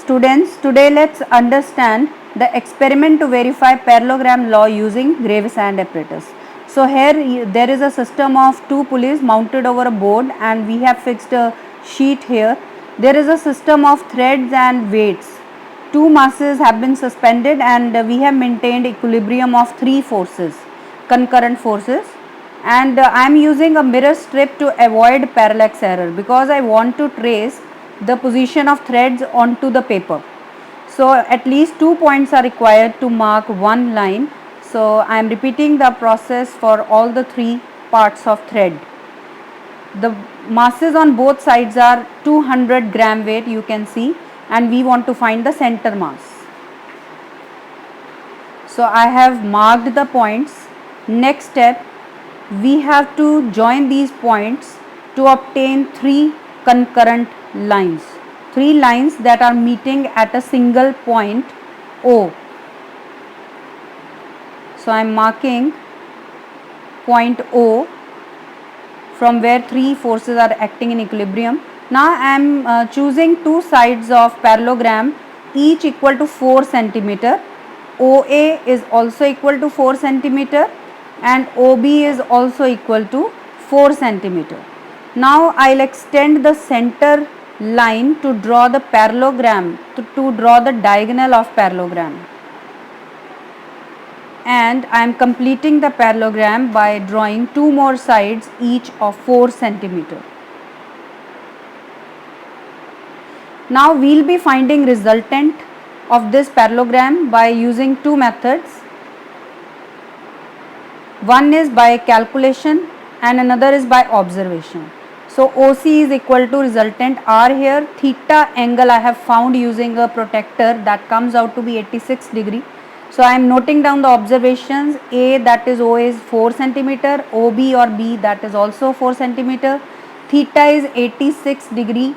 Students, today let's understand the experiment to verify parallelogram law using Graves and apparatus. So here there is a system of two pulleys mounted over a board and we have fixed a sheet here. There is a system of threads and weights. Two masses have been suspended and we have maintained equilibrium of three forces, concurrent forces, and I am using a mirror strip to avoid parallax error because I want to trace the position of threads onto the paper. So at least 2 points are required to mark one line. So I am repeating the process for all the three parts of thread. The masses on both sides are 200 gram weight, you can see, and we want to find the center mass. So I have marked the points. Next step, we have to join these points to obtain three concurrent lines, three lines that are meeting at a single point O. So I am marking point O from where three forces are acting in equilibrium. Now I am choosing two sides of parallelogram, each equal to 4 centimeter. OA is also equal to 4 centimeter and OB is also equal to 4 centimeter. Now I will extend the center line to draw the parallelogram, to draw the diagonal of parallelogram, and I am completing the parallelogram by drawing two more sides each of 4 centimeter. Now we will be finding resultant of this parallelogram by using two methods. One is by calculation and another is by observation. So OC is equal to resultant R here. Theta angle I have found using a protractor that comes out to be 86 degree. So I am noting down the observations. A, that is O, is 4 centimeter. OB or B, that is also 4 centimeter. Theta is 86 degree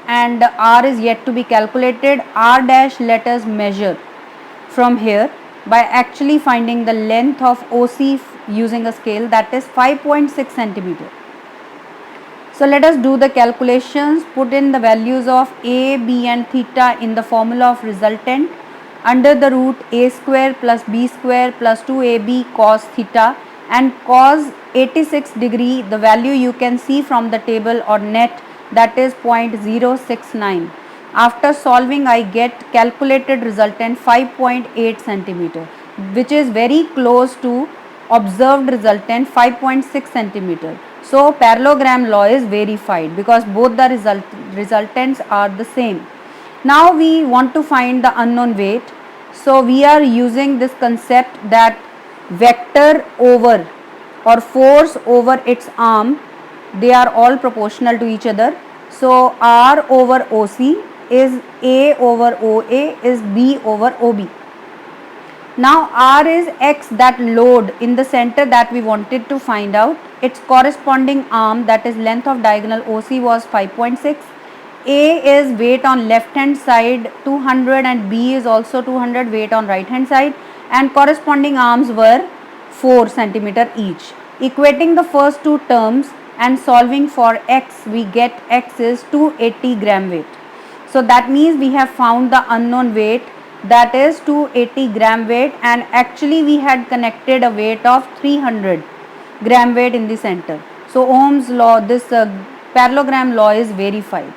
and R is yet to be calculated. R dash let us measure from here by actually finding the length of OC using a scale, that is 5.6 centimeter. So let us do the calculations. Put in the values of A, B and theta in the formula of resultant under the root A square plus B square plus 2AB cos theta, and cos 86 degree, the value you can see from the table or net, that is 0.069. After solving I get calculated resultant 5.8 centimeter, which is very close to observed resultant 5.6 centimeter. So parallelogram law is verified because both the resultants are the same. Now we want to find the unknown weight. So we are using this concept that vector over or force over its arm, they are all proportional to each other. So R over OC is A over OA is B over OB. Now R is X, that load in the center that we wanted to find out. Its corresponding arm, that is length of diagonal OC, was 5.6. A is weight on left hand side 200 and B is also 200 weight on right hand side, and corresponding arms were 4 centimeter each. Equating the first two terms and solving for X, we get X is 280 gram weight. So that means we have found the unknown weight, that is 280 gram weight, and actually we had connected a weight of 300 gram weight in the center. So Ohm's law, this parallelogram law is verified.